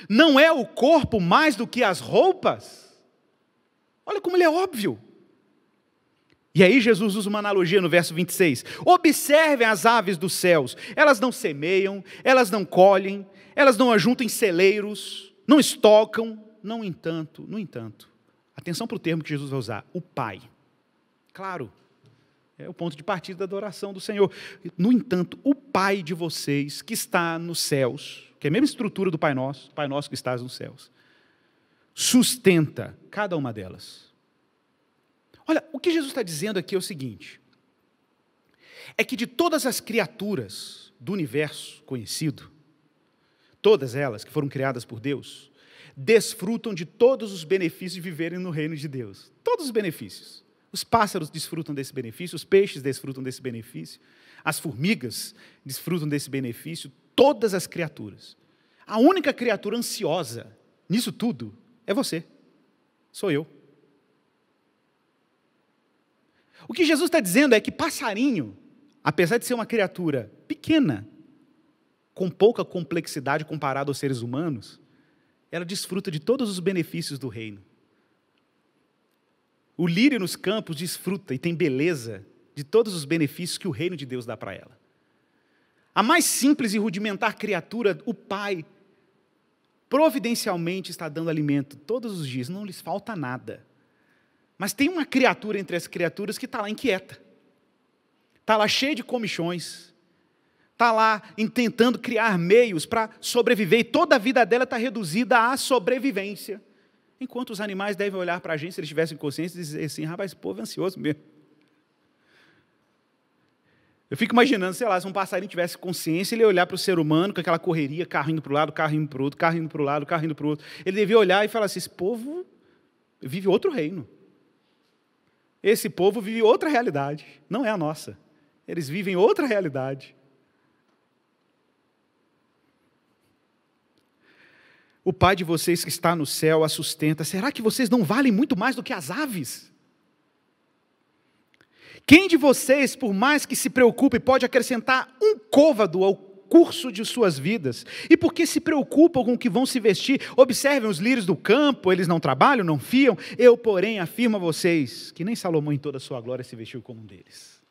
Não é o corpo mais do que as roupas? Olha como ele é óbvio. E aí Jesus usa uma analogia no verso 26. Observem as aves dos céus. Elas não semeiam, elas não colhem, elas não ajuntam em celeiros, não estocam. No entanto, atenção para o termo que Jesus vai usar, o Pai. Claro, é o ponto de partida da adoração do Senhor. No entanto, o Pai de vocês que está nos céus, que é a mesma estrutura do Pai Nosso que estás nos céus, sustenta cada uma delas. Olha, o que Jesus está dizendo aqui é o seguinte, é que de todas as criaturas do universo conhecido, todas elas que foram criadas por Deus, desfrutam de todos os benefícios de viverem no reino de Deus. Todos os benefícios. Os pássaros desfrutam desse benefício, os peixes desfrutam desse benefício, as formigas desfrutam desse benefício, todas as criaturas. A única criatura ansiosa nisso tudo é você, sou eu. O que Jesus está dizendo é que passarinho, apesar de ser uma criatura pequena, com pouca complexidade comparado aos seres humanos, ela desfruta de todos os benefícios do reino. O lírio nos campos desfruta e tem beleza de todos os benefícios que o reino de Deus dá para ela. A mais simples e rudimentar criatura, o Pai, providencialmente está dando alimento todos os dias, não lhes falta nada. Mas tem uma criatura entre as criaturas que está lá inquieta. Está lá cheia de comichões. Está lá tentando criar meios para sobreviver, e toda a vida dela está reduzida à sobrevivência. Enquanto os animais devem olhar para a gente, se eles tivessem consciência, e dizer assim, rapaz, esse povo é ansioso mesmo. Eu fico imaginando, sei lá, se um passarinho tivesse consciência, ele ia olhar para o ser humano, com aquela correria, carro indo para o lado, carro indo para o outro, carro indo para o lado, carro indo para o outro. Ele devia olhar e falar assim, esse povo vive outro reino. Esse povo vive outra realidade, não é a nossa. Eles vivem outra realidade. O Pai de vocês que está no céu a sustenta. Será que vocês não valem muito mais do que as aves? Quem de vocês, por mais que se preocupe, pode acrescentar um côvado ao curso de suas vidas? E porque se preocupam com o que vão se vestir? Observem os lírios do campo, eles não trabalham, não fiam. Eu, porém, afirmo a vocês que nem Salomão em toda a sua glória se vestiu como um deles.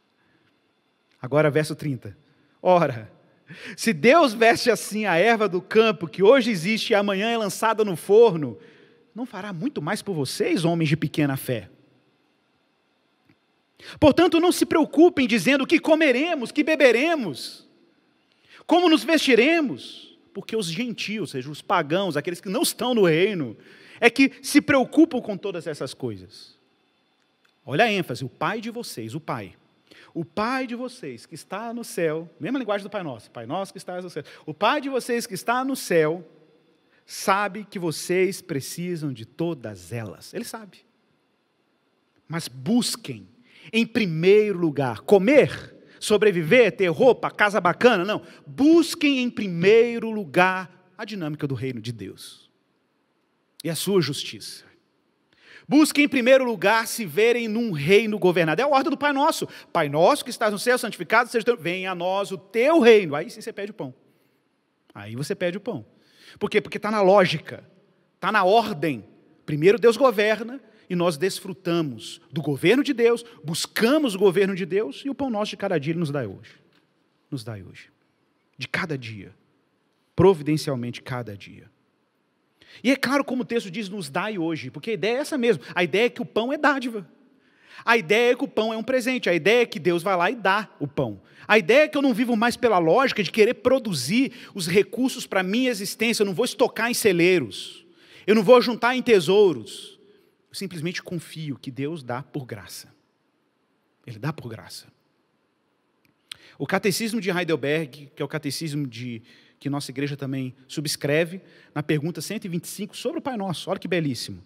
Agora, verso 30. Ora, se Deus veste assim a erva do campo, que hoje existe e amanhã é lançada no forno, não fará muito mais por vocês, homens de pequena fé? Portanto, não se preocupem dizendo que comeremos, que beberemos, como nos vestiremos, porque os gentios, ou seja, os pagãos, aqueles que não estão no reino, é que se preocupam com todas essas coisas. Olha a ênfase, o Pai de vocês, o Pai de vocês que está no céu, mesma linguagem do Pai Nosso que está no céu, o Pai de vocês que está no céu, sabe que vocês precisam de todas elas, Ele sabe. Mas busquem, em primeiro lugar, comer, sobreviver, ter roupa, casa bacana, não. Busquem em primeiro lugar a dinâmica do reino de Deus e a sua justiça. Busquem em primeiro lugar se verem num reino governado. É a ordem do Pai Nosso. Pai Nosso que estás no céu, santificado seja o teu... Venha a nós o teu reino. Aí sim você pede o pão. Aí você pede o pão. Por quê? Porque está na lógica, está na ordem. Primeiro Deus governa e nós desfrutamos do governo de Deus, buscamos o governo de Deus e o pão nosso de cada dia Ele nos dá hoje. Nos dá hoje. De cada dia. Providencialmente cada dia. E é claro, como o texto diz, nos dai hoje, porque a ideia é essa mesmo. A ideia é que o pão é dádiva. A ideia é que o pão é um presente. A ideia é que Deus vai lá e dá o pão. A ideia é que eu não vivo mais pela lógica de querer produzir os recursos para a minha existência. Eu não vou estocar em celeiros. Eu não vou juntar em tesouros. Eu simplesmente confio que Deus dá por graça. Ele dá por graça. O catecismo de Heidelberg, que é o catecismo que nossa igreja também subscreve, na pergunta 125 sobre o Pai Nosso, olha que belíssimo.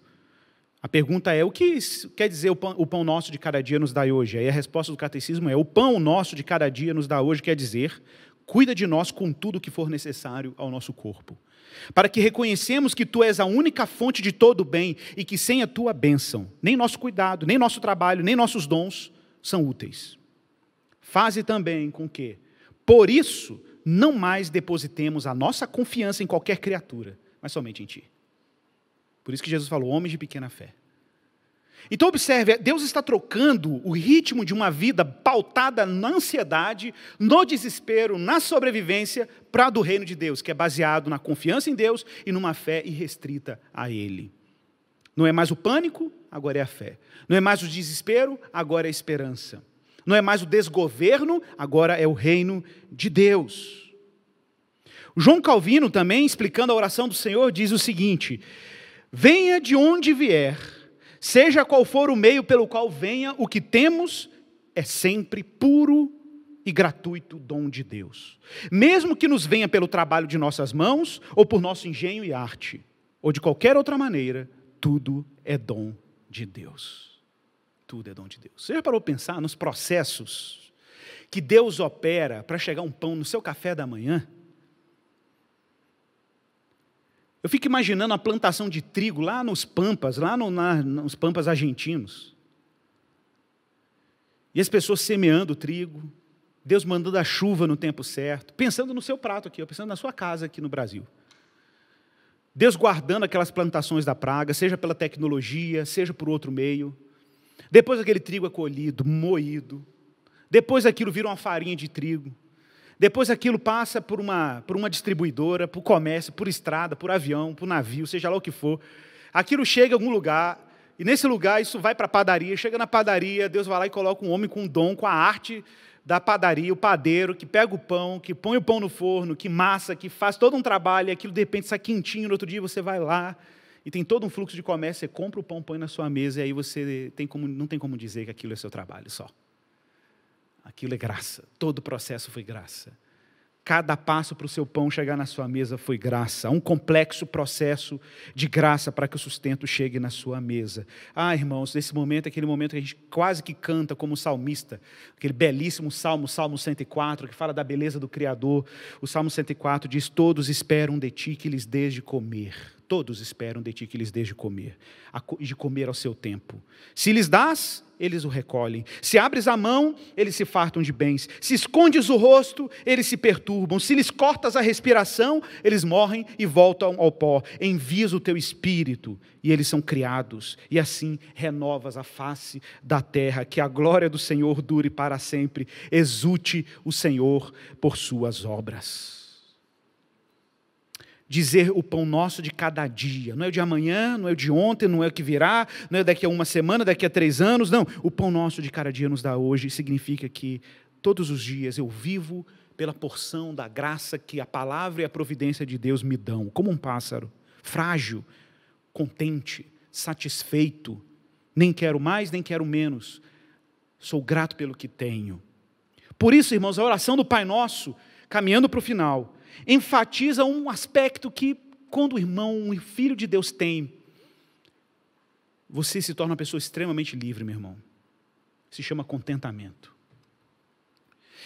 A pergunta é, o que quer dizer o pão nosso de cada dia nos dá hoje? Aí a resposta do catecismo é, o pão nosso de cada dia nos dá hoje quer dizer, Cuida de nós com tudo o que for necessário ao nosso corpo, para que reconhecemos que Tu és a única fonte de todo o bem e que sem a Tua bênção, nem nosso cuidado, nem nosso trabalho, nem nossos dons são úteis. Faze também com que, por isso, não mais depositemos a nossa confiança em qualquer criatura, mas somente em Ti. Por isso que Jesus falou, homens de pequena fé. Então observe, Deus está trocando o ritmo de uma vida pautada na ansiedade, no desespero, na sobrevivência, para a do reino de Deus, que é baseado na confiança em Deus e numa fé irrestrita a Ele. Não é mais o pânico, agora é a fé. Não é mais o desespero, agora é a esperança. Não é mais o desgoverno, agora é o reino de Deus. O João Calvino também, explicando a oração do Senhor, diz o seguinte: venha de onde vier, seja qual for o meio pelo qual venha, o que temos é sempre puro e gratuito dom de Deus. Mesmo que nos venha pelo trabalho de nossas mãos, ou por nosso engenho e arte, ou de qualquer outra maneira, tudo é dom de Deus. Tudo é dom de Deus. Você já parou para pensar nos processos que Deus opera para chegar um pão no seu café da manhã? Eu fico imaginando a plantação de trigo lá nos Pampas, nos Pampas argentinos. E as pessoas semeando o trigo, Deus mandando a chuva no tempo certo, pensando no seu prato aqui, pensando na sua casa aqui no Brasil. Deus guardando aquelas plantações da praga, seja pela tecnologia, seja por outro meio. Depois aquele trigo é colhido, moído. Depois aquilo vira uma farinha de trigo. Depois aquilo passa por uma distribuidora, por comércio, por estrada, por avião, por navio, seja lá o que for. Aquilo chega em algum lugar, e nesse lugar isso vai para a padaria. Chega na padaria, Deus vai lá e coloca um homem com um dom, com a arte da padaria, o padeiro, que pega o pão, que põe o pão no forno, que massa, que faz todo um trabalho, e aquilo de repente sai quentinho, no outro dia você vai lá, e tem todo um fluxo de comércio, você compra o pão, põe na sua mesa, e aí você não tem como dizer que aquilo é seu trabalho só. Aquilo é graça, todo o processo foi graça. Cada passo para o seu pão chegar na sua mesa foi graça. Há um complexo processo de graça para que o sustento chegue na sua mesa. Ah, irmãos, nesse momento é aquele momento que a gente quase que canta como salmista, aquele belíssimo salmo, Salmo 104, que fala da beleza do Criador. O Salmo 104 diz, todos esperam de ti que lhes dês de comer. Todos esperam de ti que lhes dês de comer, e de comer ao seu tempo. Se lhes dás, eles o recolhem. Se abres a mão, eles se fartam de bens. Se escondes o rosto, eles se perturbam. Se lhes cortas a respiração, eles morrem e voltam ao pó. Envias o teu espírito, e eles são criados. E assim renovas a face da terra. Que a glória do Senhor dure para sempre. Exulte o Senhor por suas obras. Dizer o pão nosso de cada dia, não é o de amanhã, não é o de ontem, não é o que virá, não é daqui a uma semana, daqui a 3 anos, não. O pão nosso de cada dia nos dá hoje, significa que todos os dias eu vivo pela porção da graça que a palavra e a providência de Deus me dão, como um pássaro, frágil, contente, satisfeito, nem quero mais, nem quero menos, sou grato pelo que tenho. Por isso, irmãos, a oração do Pai Nosso, caminhando para o final, enfatiza um aspecto que, quando o irmão, um filho de Deus tem, você se torna uma pessoa extremamente livre, meu irmão. Se chama contentamento.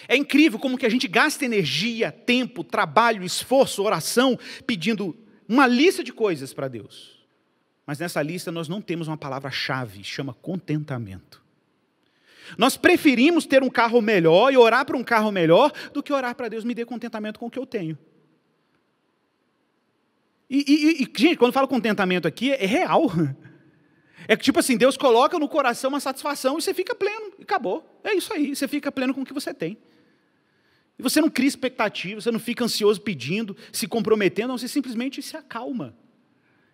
É incrível como que a gente gasta energia, tempo, trabalho, esforço, oração, pedindo uma lista de coisas para Deus. Mas nessa lista nós não temos uma palavra-chave, chama contentamento. Nós preferimos ter um carro melhor e orar para um carro melhor do que orar para Deus me dê contentamento com o que eu tenho. E gente, quando eu falo contentamento aqui, é real. É que tipo assim, Deus coloca no coração uma satisfação e você fica pleno, e acabou. É isso aí, você fica pleno com o que você tem. E você não cria expectativa, você não fica ansioso pedindo, se comprometendo, não, você simplesmente se acalma.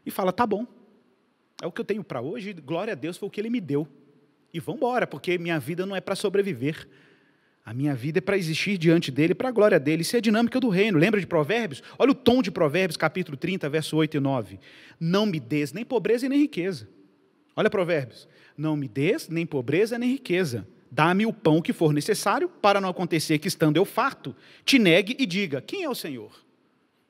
E fala, tá bom, é o que eu tenho para hoje, glória a Deus, foi o que Ele me deu. E vamos embora, porque minha vida não é para sobreviver. A minha vida é para existir diante dEle, para a glória dEle. Isso é a dinâmica do reino. Lembra de Provérbios? Olha o tom de Provérbios, capítulo 30, verso 8 e 9. Não me des nem pobreza e nem riqueza. Olha Provérbios. Não me des nem pobreza nem riqueza. Dá-me o pão que for necessário, para não acontecer que, estando eu farto, te negue e diga, quem é o Senhor?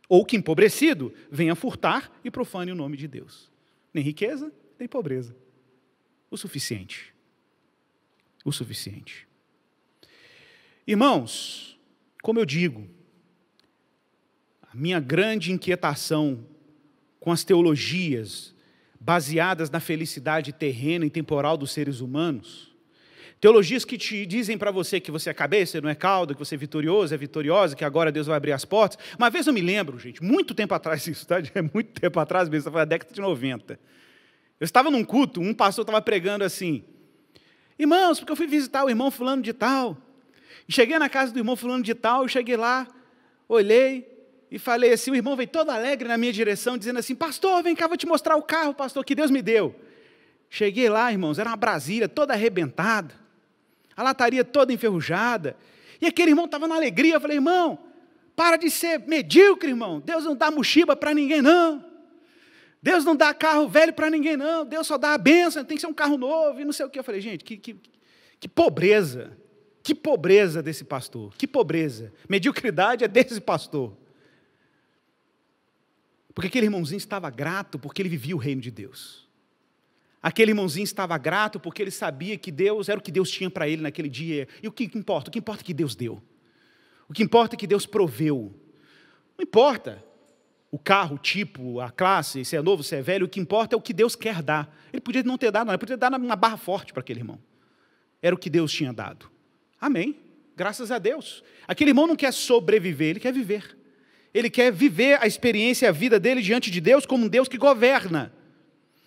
Ou que, empobrecido, venha furtar e profane o nome de Deus. Nem riqueza, nem pobreza. O suficiente. O suficiente. Irmãos, como eu digo, a minha grande inquietação com as teologias baseadas na felicidade terrena e temporal dos seres humanos, teologias que te dizem para você que você é cabeça, não é cauda, que você é vitorioso, é vitoriosa, que agora Deus vai abrir as portas. Uma vez eu me lembro, gente, muito tempo atrás isso, tá? É muito tempo atrás mesmo, foi na década de 90. Eu estava num culto, um pastor estava pregando assim: irmãos, porque eu fui visitar o irmão fulano de tal, e cheguei na casa do irmão fulano de tal, eu cheguei lá, olhei e falei assim, o irmão veio todo alegre na minha direção, dizendo assim: pastor, vem cá, vou te mostrar o carro, pastor, que Deus me deu. Cheguei lá, irmãos, era uma Brasília toda arrebentada, a lataria toda enferrujada, e aquele irmão estava na alegria. Eu falei: irmão, para de ser medíocre, irmão, Deus não dá mochiba para ninguém não, Deus não dá carro velho para ninguém não, Deus só dá a bênção, tem que ser um carro novo, e não sei o que. Eu falei: gente, que pobreza desse pastor, que pobreza, mediocridade é desse pastor. Porque aquele irmãozinho estava grato porque ele vivia o reino de Deus. Aquele irmãozinho estava grato porque ele sabia que Deus era o que Deus tinha para ele naquele dia. E o que importa? O que importa é que Deus deu. O que importa é que Deus proveu. Não importa o carro, o tipo, a classe, se é novo, se é velho, o que importa é o que Deus quer dar. Ele podia não ter dado, não, ele podia dar uma barra forte para aquele irmão. Era o que Deus tinha dado. Amém. Graças a Deus. Aquele irmão não quer sobreviver, ele quer viver. Ele quer viver a experiência e a vida dele diante de Deus como um Deus que governa.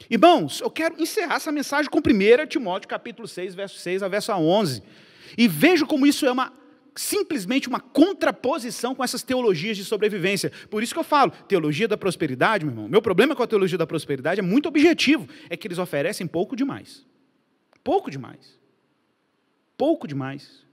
Irmãos, eu quero encerrar essa mensagem com 1 Timóteo, capítulo 6, verso 6 a verso 11. E vejo como isso é simplesmente uma contraposição com essas teologias de sobrevivência. Por isso que eu falo, teologia da prosperidade, meu irmão. Meu problema com a teologia da prosperidade é muito objetivo. É que eles oferecem pouco demais. Pouco demais. Pouco demais.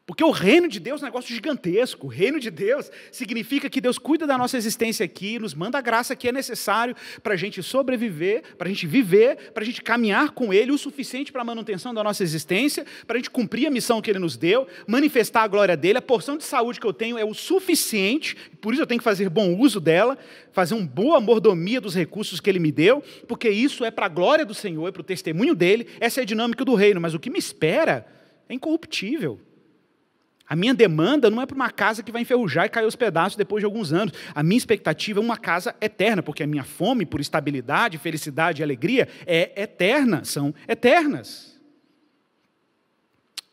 Porque o reino de Deus é um negócio gigantesco. O reino de Deus significa que Deus cuida da nossa existência aqui, nos manda a graça que é necessário para a gente sobreviver, para a gente viver, para a gente caminhar com Ele o suficiente para a manutenção da nossa existência, para a gente cumprir a missão que Ele nos deu, manifestar a glória dEle. A porção de saúde que eu tenho é o suficiente, por isso eu tenho que fazer bom uso dela, fazer uma boa mordomia dos recursos que Ele me deu, porque isso é para a glória do Senhor, é para o testemunho dEle. Essa é a dinâmica do reino, mas o que me espera é incorruptível. A minha demanda não é para uma casa que vai enferrujar e cair aos pedaços depois de alguns anos. A minha expectativa é uma casa eterna, porque a minha fome por estabilidade, felicidade e alegria é eterna, são eternas.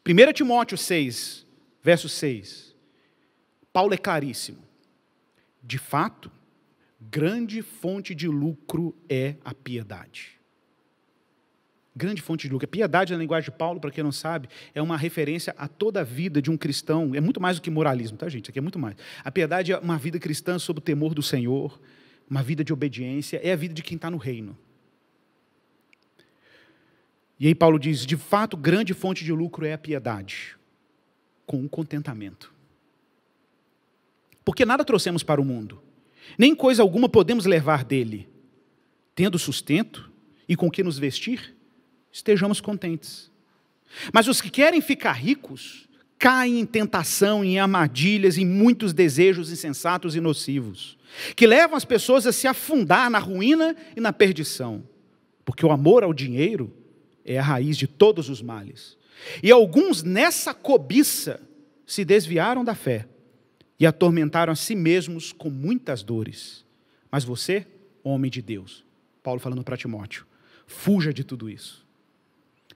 1 Timóteo 6, verso 6. Paulo é claríssimo. De fato, grande fonte de lucro é a piedade. Grande fonte de lucro. A piedade, na linguagem de Paulo, para quem não sabe, é uma referência a toda a vida de um cristão. É muito mais do que moralismo, tá, gente? Isso aqui é muito mais. A piedade é uma vida cristã sob o temor do Senhor, uma vida de obediência, é a vida de quem está no reino. E aí Paulo diz, de fato, grande fonte de lucro é a piedade, com o contentamento. Porque nada trouxemos para o mundo, nem coisa alguma podemos levar dele. Tendo sustento e com que nos vestir, estejamos contentes. Mas os que querem ficar ricos, caem em tentação, em armadilhas, em muitos desejos insensatos e nocivos, que levam as pessoas a se afundar na ruína e na perdição. Porque o amor ao dinheiro é a raiz de todos os males. E alguns nessa cobiça se desviaram da fé e atormentaram a si mesmos com muitas dores. Mas você, homem de Deus, Paulo falando para Timóteo, fuja de tudo isso.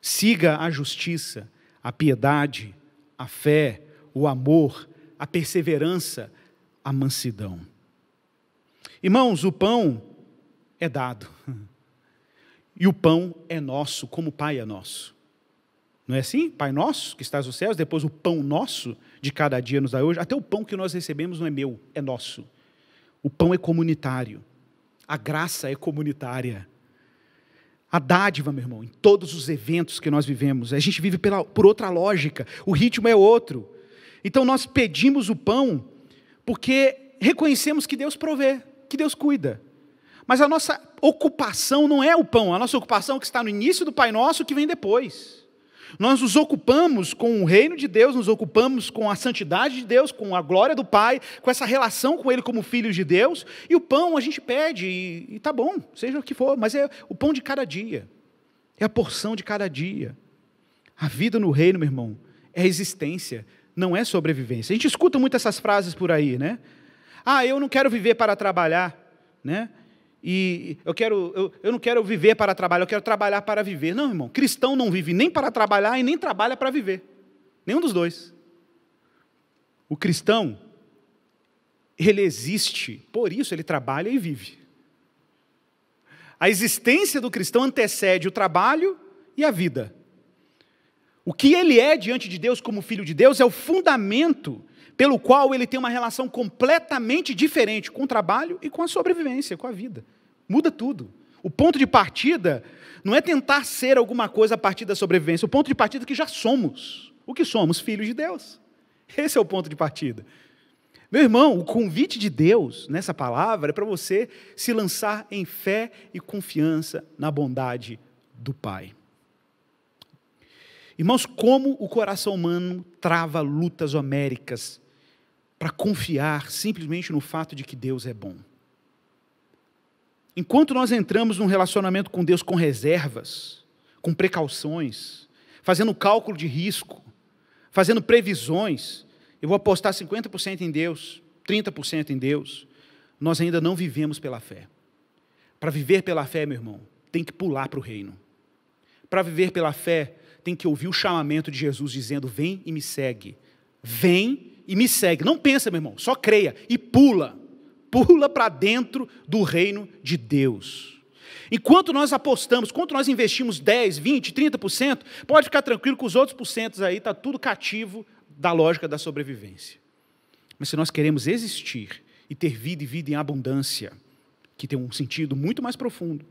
Siga a justiça, a piedade, a fé, o amor, a perseverança, a mansidão. Irmãos, o pão é dado. E o pão é nosso, como o Pai é nosso. Não é assim? Pai nosso, que estás nos céus, depois o pão nosso de cada dia nos dá hoje. Até o pão que nós recebemos não é meu, é nosso. O pão é comunitário. A graça é comunitária. A dádiva, meu irmão, em todos os eventos que nós vivemos, a gente vive por outra lógica, o ritmo é outro. Então nós pedimos o pão porque reconhecemos que Deus provê, que Deus cuida. Mas a nossa ocupação não é o pão, a nossa ocupação é o que está no início do Pai Nosso, que vem depois. Nós nos ocupamos com o reino de Deus, nos ocupamos com a santidade de Deus, com a glória do Pai, com essa relação com Ele como filhos de Deus, e o pão a gente pede, e tá bom, seja o que for, mas é o pão de cada dia, é a porção de cada dia. A vida no reino, meu irmão, é existência, não é sobrevivência. A gente escuta muito essas frases por aí, né? Eu não quero viver para trabalhar, né? E eu não quero viver para trabalhar, eu quero trabalhar para viver. Não, irmão, cristão não vive nem para trabalhar e nem trabalha para viver. Nenhum dos dois. O cristão, ele existe, por isso ele trabalha e vive. A existência do cristão antecede o trabalho e a vida. O que ele é diante de Deus como filho de Deus é o fundamento pelo qual ele tem uma relação completamente diferente com o trabalho e com a sobrevivência, com a vida. Muda tudo. O ponto de partida não é tentar ser alguma coisa a partir da sobrevivência, o ponto de partida é que já somos. O que somos? Filhos de Deus. Esse é o ponto de partida. Meu irmão, o convite de Deus nessa palavra é para você se lançar em fé e confiança na bondade do Pai. Irmãos, como o coração humano trava lutas homéricas para confiar simplesmente no fato de que Deus é bom. Enquanto nós entramos num relacionamento com Deus com reservas, com precauções, fazendo cálculo de risco, fazendo previsões, eu vou apostar 50% em Deus, 30% em Deus, nós ainda não vivemos pela fé. Para viver pela fé, meu irmão, tem que pular para o reino. Para viver pela fé, tem que ouvir o chamamento de Jesus dizendo, vem e me segue. Vem e me segue. Não pensa, meu irmão, só creia e pula. Pula para dentro do reino de Deus. Enquanto nós apostamos, enquanto nós investimos 10, 20, 30%, pode ficar tranquilo que os outros porcentos aí está tudo cativo da lógica da sobrevivência. Mas se nós queremos existir e ter vida e vida em abundância, que tem um sentido muito mais profundo,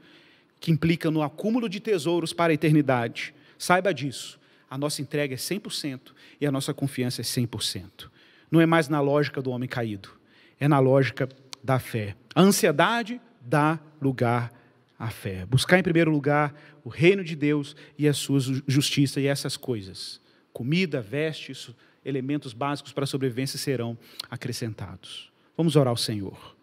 que implica no acúmulo de tesouros para a eternidade, saiba disso, a nossa entrega é 100% e a nossa confiança é 100%. Não é mais na lógica do homem caído, é na lógica da fé. A ansiedade dá lugar à fé. Buscar em primeiro lugar o reino de Deus e a sua justiça e essas coisas. Comida, vestes, elementos básicos para a sobrevivência serão acrescentados. Vamos orar ao Senhor.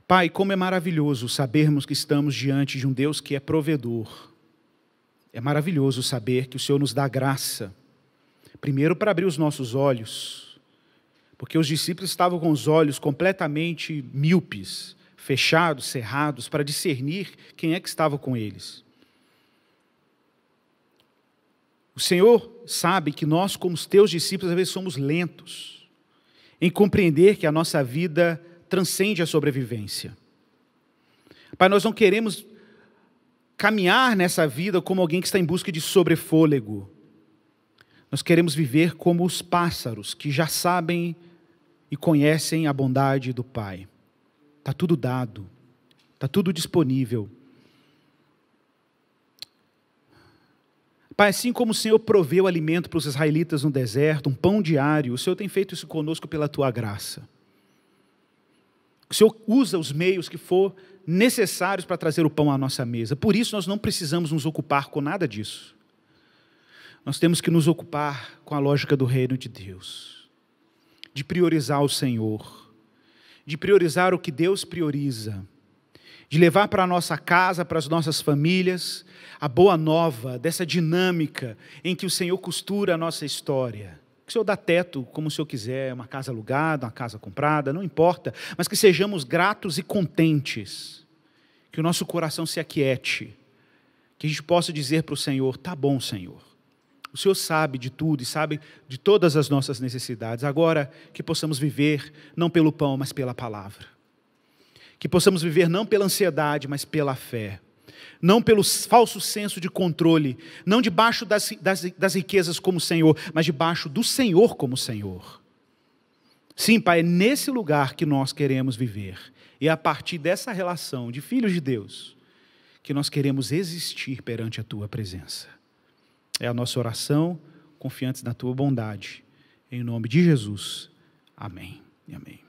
Pai, como é maravilhoso sabermos que estamos diante de um Deus que é provedor. É maravilhoso saber que o Senhor nos dá graça, primeiro para abrir os nossos olhos, porque os discípulos estavam com os olhos completamente míopes, fechados, cerrados, para discernir quem é que estava com eles. O Senhor sabe que nós, como os teus discípulos, às vezes somos lentos em compreender que a nossa vida transcende a sobrevivência. Pai, nós não queremos caminhar nessa vida como alguém que está em busca de sobrefôlego. Nós queremos viver como os pássaros que já sabem e conhecem a bondade do Pai. Está tudo dado, está tudo disponível. Pai, assim como o Senhor proveu alimento para os israelitas no deserto, um pão diário, o Senhor tem feito isso conosco pela Tua graça. O Senhor usa os meios que for necessários para trazer o pão à nossa mesa. Por isso nós não precisamos nos ocupar com nada disso. Nós temos que nos ocupar com a lógica do reino de Deus, de priorizar o Senhor, de priorizar o que Deus prioriza, de levar para a nossa casa, para as nossas famílias, a boa nova dessa dinâmica em que o Senhor costura a nossa história. Que o Senhor dá teto como o Senhor quiser, uma casa alugada, uma casa comprada, não importa, mas que sejamos gratos e contentes, que o nosso coração se aquiete, que a gente possa dizer para o Senhor, tá bom, Senhor, o Senhor sabe de tudo e sabe de todas as nossas necessidades, agora que possamos viver não pelo pão, mas pela palavra, que possamos viver não pela ansiedade, mas pela fé, não pelo falso senso de controle, não debaixo das riquezas como Senhor, mas debaixo do Senhor como Senhor. Sim, Pai, é nesse lugar que nós queremos viver. E é a partir dessa relação de filhos de Deus que nós queremos existir perante a Tua presença. É a nossa oração, confiantes na Tua bondade. Em nome de Jesus. Amém e amém.